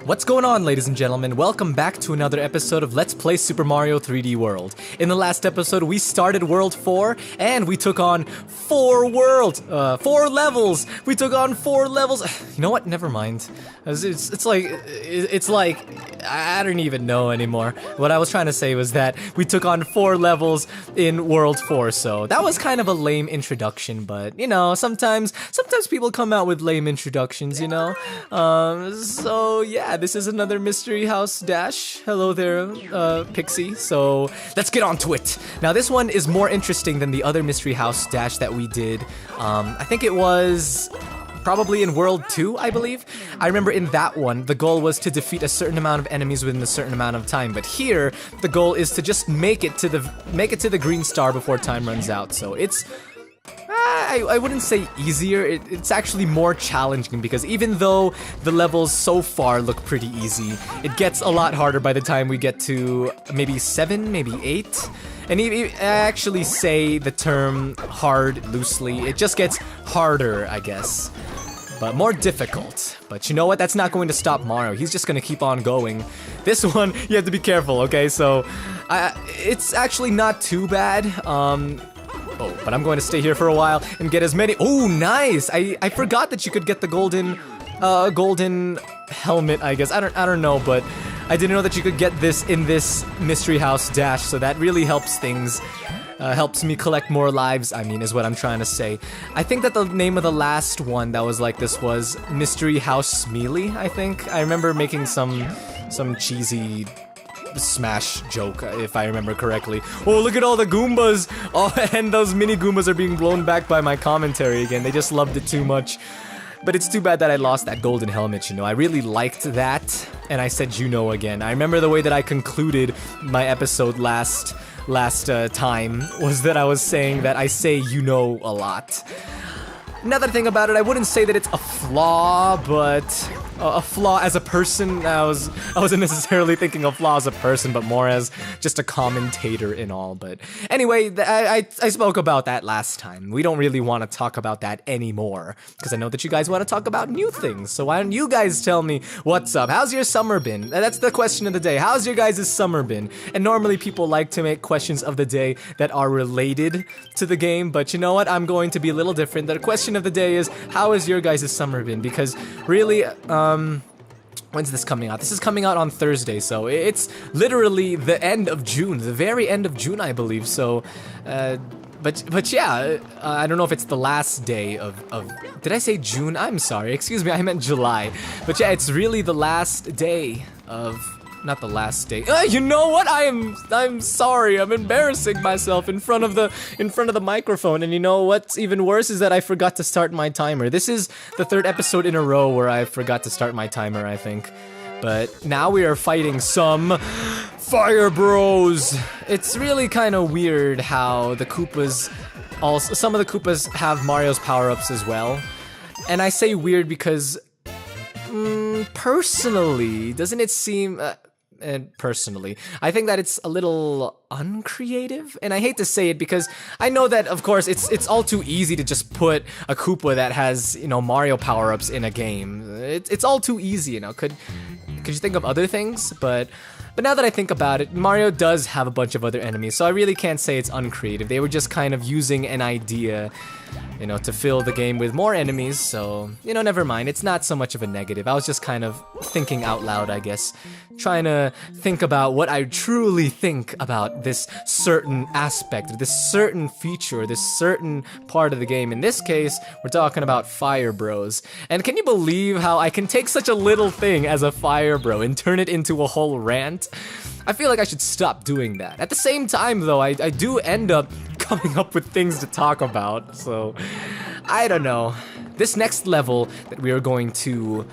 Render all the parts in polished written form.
What's going on, ladies and gentlemen? Welcome back to another episode of Let's Play Super Mario 3D World. In the last episode, we started World 4, and we took on 4 levels! We took on 4 levels! You know what? Never mind. It's like, I don't even know anymore. What I was trying to say was that we took on 4 levels in World 4, so that was kind of a lame introduction, but, you know, sometimes people come out with lame introductions, you know? So, yeah, this is another Mystery House Dash. Hello there, Pixie. So, let's get on to it. Now, this one is more interesting than the other Mystery House Dash that we did. I think it was probably in World 2, I believe. I remember in that one, the goal was to defeat a certain amount of enemies within a certain amount of time. But here, the goal is to just make it to the green star before time runs out. So it's I wouldn't say easier, it's actually more challenging because even though the levels so far look pretty easy, it gets a lot harder by the time we get to maybe 7, maybe 8. And I actually say the term hard loosely, it just gets harder, I guess. But more difficult. But you know what? That's not going to stop Mario. He's just going to keep on going. This one, you have to be careful, okay? So, it's actually not too bad. Oh, but I'm going to stay here for a while and get as many. Oh, nice! I forgot that you could get the golden helmet, I guess. I don't know, but I didn't know that you could get this in this Mystery House Dash, so that really helps things. Helps me collect more lives, I mean, is what I'm trying to say. I think that the name of the last one that was like this was Mystery House Melee, I think. I remember making some cheesy Smash joke, if I remember correctly. Oh, look at all the Goombas! Oh, and those mini Goombas are being blown back by my commentary again. They just loved it too much. But it's too bad that I lost that golden helmet, you know. I really liked that, and I said you know again. I remember the way that I concluded my episode last time was that I was saying that I say you know a lot. Another thing about it, I wouldn't say that it's a flaw, but a flaw as a person. I wasn't necessarily thinking of flaw as a person, but more as just a commentator and all. But anyway, I spoke about that last time. We don't really want to talk about that anymore, because I know that you guys want to talk about new things. So why don't you guys tell me what's up? How's your summer been? That's the question of the day. How's your guys' summer been? And normally people like to make questions of the day that are related to the game, but you know what? I'm going to be a little different. The question of the day is, how has your guys' summer been? Because really, when's this coming out? This is coming out on Thursday, so it's literally the end of June, the very end of June, I believe. So, but yeah, I don't know if it's the last day of did I say June? I'm sorry, excuse me, I meant July. But yeah, it's really the last day of, not the last day. You know what? I'm sorry. I'm embarrassing myself in front of the microphone. And you know what's even worse is that I forgot to start my timer. This is the 3rd episode in a row where I forgot to start my timer, I think. But now we are fighting some Fire Bros. It's really kind of weird how the Koopas also, some of the Koopas have Mario's power-ups as well. And I say weird because personally, doesn't it seem personally, I think that it's a little uncreative, and I hate to say it because I know that, of course, it's all too easy to just put a Koopa that has, you know, Mario power-ups in a game. It's all too easy, you know. Could you think of other things? But now that I think about it, Mario does have a bunch of other enemies, so I really can't say it's uncreative. They were just kind of using an idea, you know, to fill the game with more enemies, so, you know, never mind. It's not so much of a negative. I was just kind of thinking out loud, I guess. Trying to think about what I truly think about this certain aspect, this certain feature, this certain part of the game. In this case, we're talking about Fire Bros. And can you believe how I can take such a little thing as a Fire Bro and turn it into a whole rant? I feel like I should stop doing that. At the same time, though, I do end up coming up with things to talk about, so I don't know. This next level that we are going to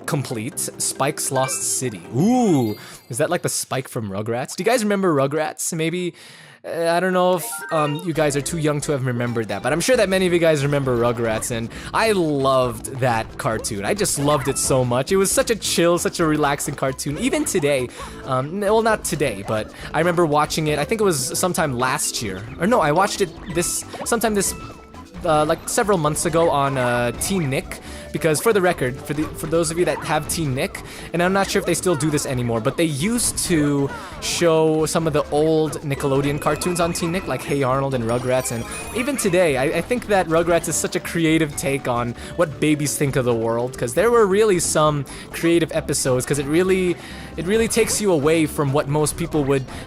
complete, Spike's Lost City. Ooh, is that like the Spike from Rugrats? Do you guys remember Rugrats? Maybe. I don't know if you guys are too young to have remembered that, but I'm sure that many of you guys remember Rugrats, and I loved that cartoon. I just loved it so much. It was such a chill, such a relaxing cartoon. Even today, well, not today, but I remember watching it. I think it was sometime last year, or no, I watched it sometime this like several months ago on Teen Nick. Because for the record, for those of you that have Teen Nick, and I'm not sure if they still do this anymore, but they used to show some of the old Nickelodeon cartoons on Teen Nick, like Hey Arnold and Rugrats, and even today, I think that Rugrats is such a creative take on what babies think of the world, because there were really some creative episodes, because it really takes you away from what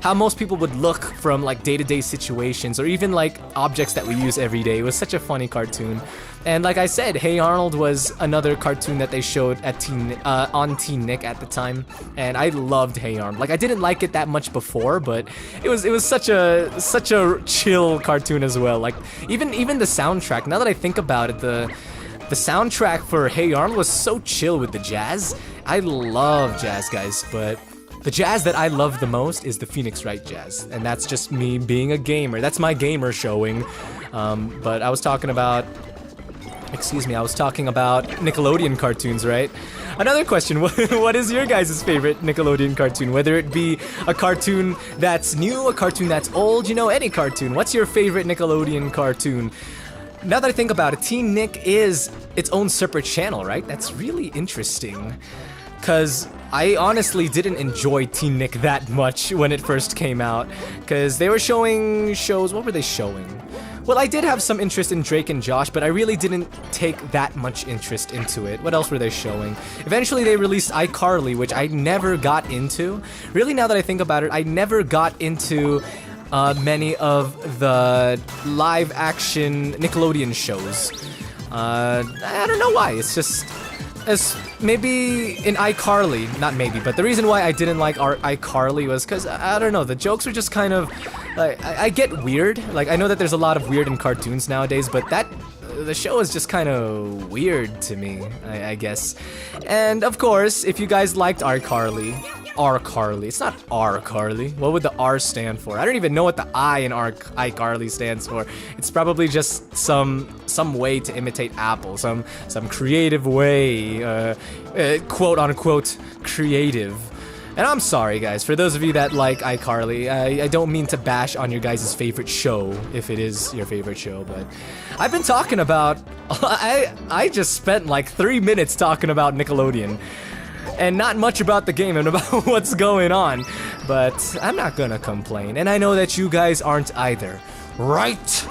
how most people would look from like day-to-day situations, or even like objects that we use every day. It was such a funny cartoon. And like I said, Hey Arnold was another cartoon that they showed at on Teen Nick at the time, and I loved Hey Arnold. Like I didn't like it that much before, but it was such a chill cartoon as well. Like even the soundtrack. Now that I think about it, the soundtrack for Hey Arnold was so chill with the jazz. I love jazz, guys, but the jazz that I love the most is the Phoenix Wright jazz, and that's just me being a gamer. That's my gamer showing. But I was talking about. Excuse me, I was talking about Nickelodeon cartoons, right? Another question, what is your guys' favorite Nickelodeon cartoon? Whether it be a cartoon that's new, a cartoon that's old, you know, any cartoon. What's your favorite Nickelodeon cartoon? Now that I think about it, Teen Nick is its own separate channel, right? That's really interesting. Because I honestly didn't enjoy Teen Nick that much when it first came out. Because they were showing shows, what were they showing? Well, I did have some interest in Drake and Josh, but I really didn't take that much interest into it. What else were they showing? Eventually, they released iCarly, which I never got into. Really, now that I think about it, I never got into many of the live-action Nickelodeon shows. I don't know why. It's just... maybe in iCarly, not maybe, but the reason why I didn't like iCarly was because, I don't know, the jokes were just kind of, like, I get weird. Like, I know that there's a lot of weird in cartoons nowadays, but the show is just kind of weird to me, I guess. And, of course, if you guys liked iCarly, it's not R-Carly. What would the R stand for? I don't even know what the I in iCarly stands for. It's probably just some way to imitate Apple, some creative way, quote unquote creative. And I'm sorry, guys, for those of you that like iCarly, I don't mean to bash on your guys' favorite show, if it is your favorite show, but I've been talking about, I just spent like 3 minutes talking about Nickelodeon. And not much about the game and about what's going on. But I'm not gonna complain. And I know that you guys aren't either. Right?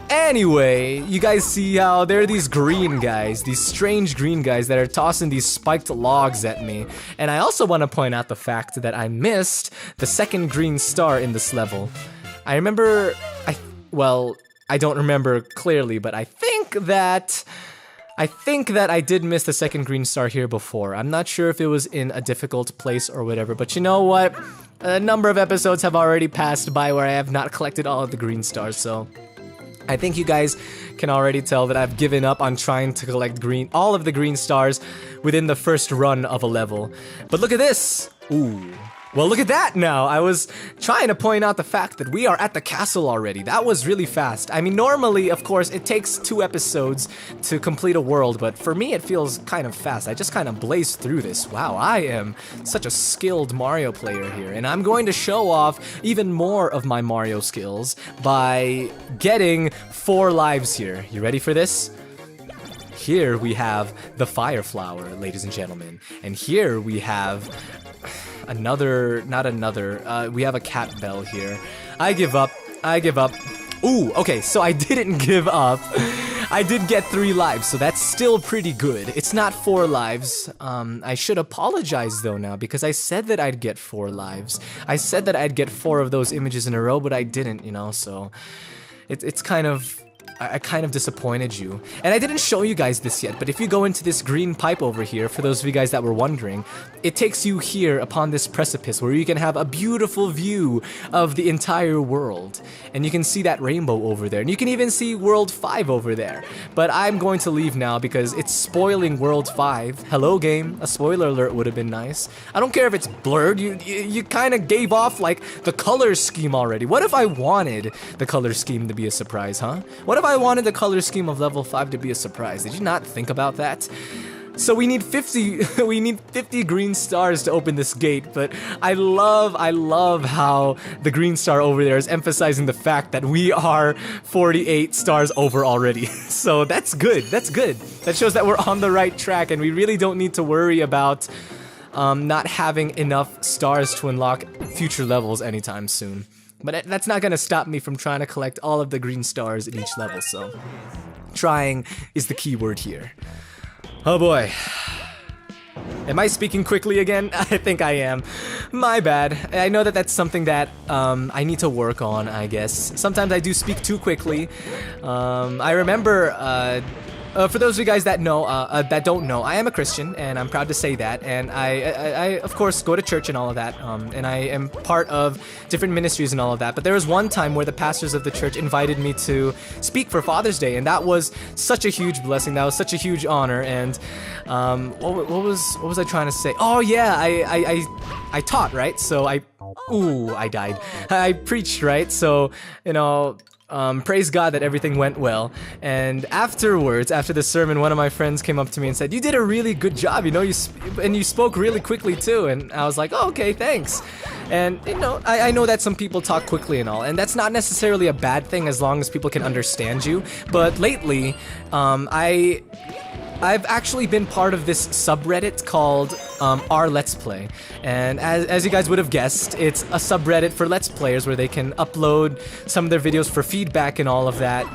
Anyway, you guys see how there are these green guys, these strange green guys that are tossing these spiked logs at me. And I also want to point out the fact that I missed the second green star in this level. I remember, I don't remember clearly, but I think that I did miss the second green star here before. I'm not sure if it was in a difficult place or whatever, but you know what? A number of episodes have already passed by where I have not collected all of the green stars, so I think you guys can already tell that I've given up on trying to collect all of the green stars within the first run of a level. But look at this! Ooh. Well, look at that now! I was trying to point out the fact that we are at the castle already. That was really fast. I mean, normally, of course, it takes 2 episodes to complete a world, but for me, it feels kind of fast. I just kind of blazed through this. Wow, I am such a skilled Mario player here, and I'm going to show off even more of my Mario skills by getting 4 lives here. You ready for this? Here we have the Fire Flower, ladies and gentlemen, and here we have... we have a cat bell here. I give up. Ooh, okay, so I didn't give up. I did get 3 lives, so that's still pretty good. It's not 4 lives. I should apologize though now, because I said that I'd get 4 lives. I said that I'd get 4 of those images in a row, but I didn't, you know, so... It's kind of... I kind of disappointed you. And I didn't show you guys this yet, but if you go into this green pipe over here, for those of you guys that were wondering, it takes you here upon this precipice where you can have a beautiful view of the entire world. And you can see that rainbow over there. And you can even see World 5 over there. But I'm going to leave now because it's spoiling World 5. Hello, game. A spoiler alert would have been nice. I don't care if it's blurred. You kind of gave off, like, the color scheme already. What if I wanted the color scheme to be a surprise, huh? What if I wanted the color scheme of level 5 to be a surprise? Did you not think about that? So we need 50 we need 50 green stars to open this gate, but I love how the green star over there is emphasizing the fact that we are 48 stars over already. So that's good. That's good. That shows that we're on the right track and we really don't need to worry about not having enough stars to unlock future levels anytime soon. But that's not gonna stop me from trying to collect all of the green stars in each level, so trying is the key word here. Oh boy. Am I speaking quickly again? I think I am. My bad. I know that that's something that I need to work on, I guess. Sometimes I do speak too quickly. I remember, for those of you guys that know, that don't know, I am a Christian, and I'm proud to say that. And I of course, go to church and all of that. And I am part of different ministries and all of that. But there was one time where the pastors of the church invited me to speak for Father's Day, and that was such a huge blessing. That was such a huge honor. And what was I trying to say? Oh yeah, I taught, right? So I died. I preached, right? So you know. Praise God that everything went well. And afterwards, after the sermon, one of my friends came up to me and said, "You did a really good job, you know, you spoke really quickly too." And I was like, "Oh, okay, thanks." And you know, I know that some people talk quickly and all, and that's not necessarily a bad thing as long as people can understand you. But lately, I've actually been part of this subreddit called r Let's Play, and as you guys would have guessed, it's a subreddit for Let's Players where they can upload some of their videos for feedback and all of that,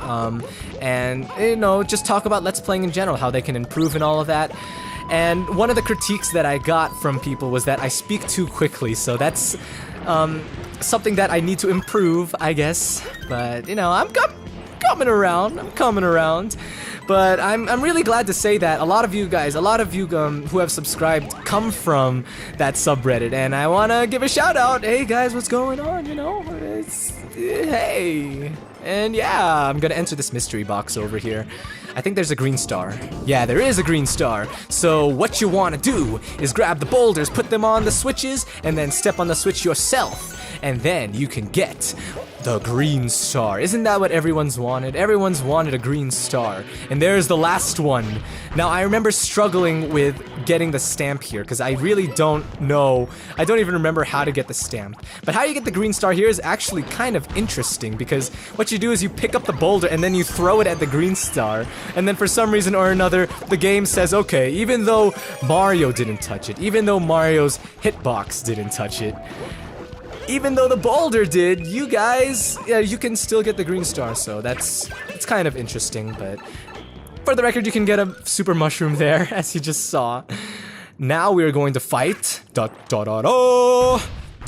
and you know, just talk about Let's Playing in general, how they can improve and all of that. And one of the critiques that I got from people was that I speak too quickly, so that's something that I need to improve, I guess. But you know, I'm coming around. But I'm really glad to say that a lot of you guys, who have subscribed come from that subreddit, and I want to give a shout out. Hey guys, what's going on? You know, hey. And yeah, I'm gonna enter this mystery box over here. I think there's a green star. Yeah, there is a green star. So what you want to do is grab the boulders, put them on the switches, and then step on the switch yourself. And then you can get the green star. Isn't that what everyone's wanted? Everyone's wanted a green star. And there's the last one. Now, I remember struggling with getting the stamp here, because I really don't know. I don't even remember how to get the stamp. But how you get the green star here is actually kind of interesting, because what you do is you pick up the boulder and then you throw it at the green star. And then for some reason or another, the game says, okay, even though Mario didn't touch it, even though Mario's hitbox didn't touch it, even though the boulder did, you guys, yeah, you can still get the green star, so it's kind of interesting, but for the record, you can get a super mushroom there, as you just saw. Now we are going to fight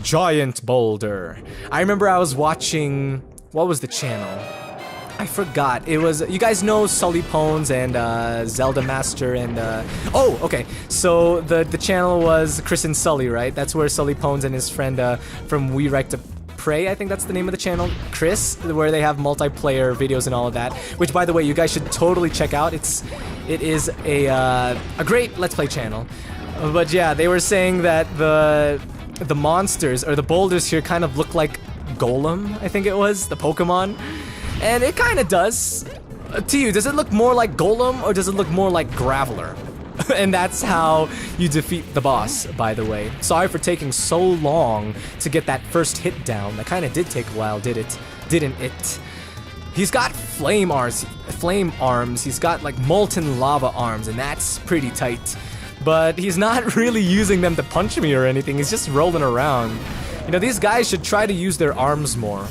Giant Boulder. I remember I was watching, what was the channel? I forgot. It was, you guys know Sully Pones and Zelda Master and oh, okay. So the channel was Chris and Sully, right? That's where Sully Pones and his friend from We Like to Pray, I think that's the name of the channel, Chris, where they have multiplayer videos and all of that. Which, by the way, you guys should totally check out. It is a great Let's Play channel. But yeah, they were saying that the monsters or the boulders here kind of look like Golem, I think it was, the Pokemon. And it kind of does. To you, does it look more like Golem or does it look more like Graveler? And that's how you defeat the boss, by the way. Sorry for taking so long to get that first hit down. That kind of did take a while, didn't it? He's got flame arms. He's got like molten lava arms, and that's pretty tight. But he's not really using them to punch me or anything. He's just rolling around. You know, these guys should try to use their arms more,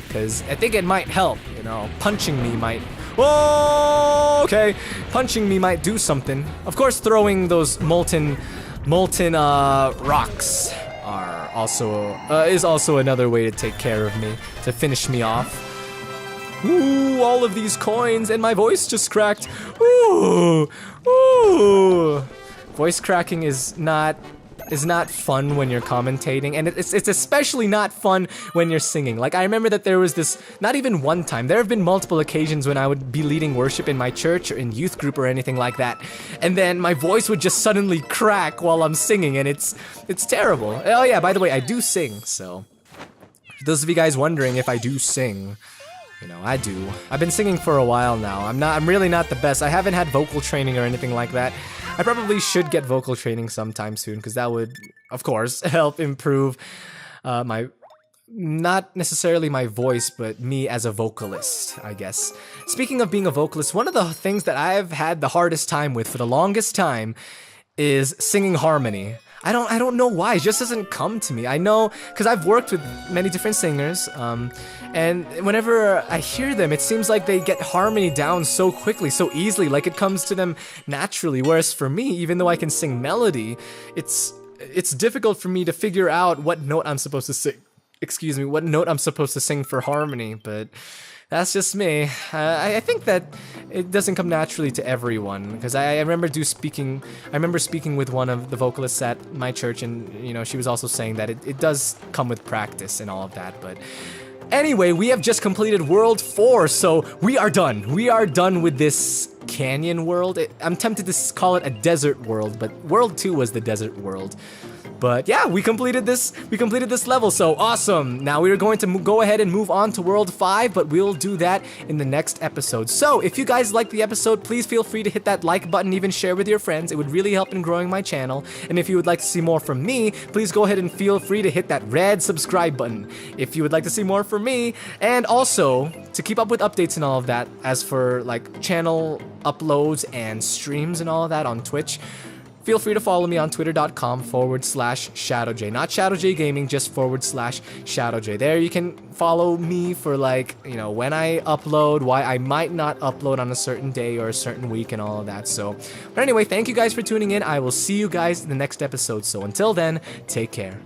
because I think it might help, you know. Punching me might... Whoa! Okay, punching me might do something. Of course, throwing those molten rocks are also is also another way to take care of me, to finish me off. Ooh, all of these coins, and my voice just cracked. Ooh, ooh. Voice cracking is not fun when you're commentating, and it's especially not fun when you're singing. Like, I remember that there was this, not even one time, there have been multiple occasions when I would be leading worship in my church or in youth group or anything like that, and then my voice would just suddenly crack while I'm singing, and it's terrible. Oh yeah, by the way, I do sing, so for those of you guys wondering if I do sing, You know, I do. I've been singing for a while now. I'm really not the best. I haven't had vocal training or anything like that. I probably should get vocal training sometime soon, because that would, of course, help improve not necessarily my voice, but me as a vocalist, I guess. Speaking of being a vocalist, one of the things that I've had the hardest time with for the longest time is singing harmony. I don't know why. It just doesn't come to me. I know, because I've worked with many different singers, and whenever I hear them, it seems like they get harmony down so quickly, so easily, like it comes to them naturally. Whereas for me, even though I can sing melody, it's difficult for me to figure out what note I'm supposed to sing. Excuse me, what note I'm supposed to sing for harmony, but that's just me. I think that it doesn't come naturally to everyone, because I remember speaking with one of the vocalists at my church, and you know, she was also saying that it does come with practice and all of that. But anyway, we have just completed World 4, so we are done. We are done with this canyon world. I'm tempted to call it a desert world, but World 2 was the desert world. But yeah, we completed this level, so awesome. Now we are going to go ahead and move on to World 5, but we'll do that in the next episode. So if you guys liked the episode, please feel free to hit that like button, even share with your friends. It would really help in growing my channel. And if you would like to see more from me, please go ahead and feel free to hit that red subscribe button if you would like to see more from me. And also, to keep up with updates and all of that, as for like channel uploads and streams and all of that on Twitch, feel free to follow me on twitter.com/ShdwjGaming. Not ShdwjGaming, just /ShdwjGaming. There you can follow me for, like, you know, when I upload, why I might not upload on a certain day or a certain week and all of that. So, but anyway, thank you guys for tuning in. I will see you guys in the next episode. So until then, take care.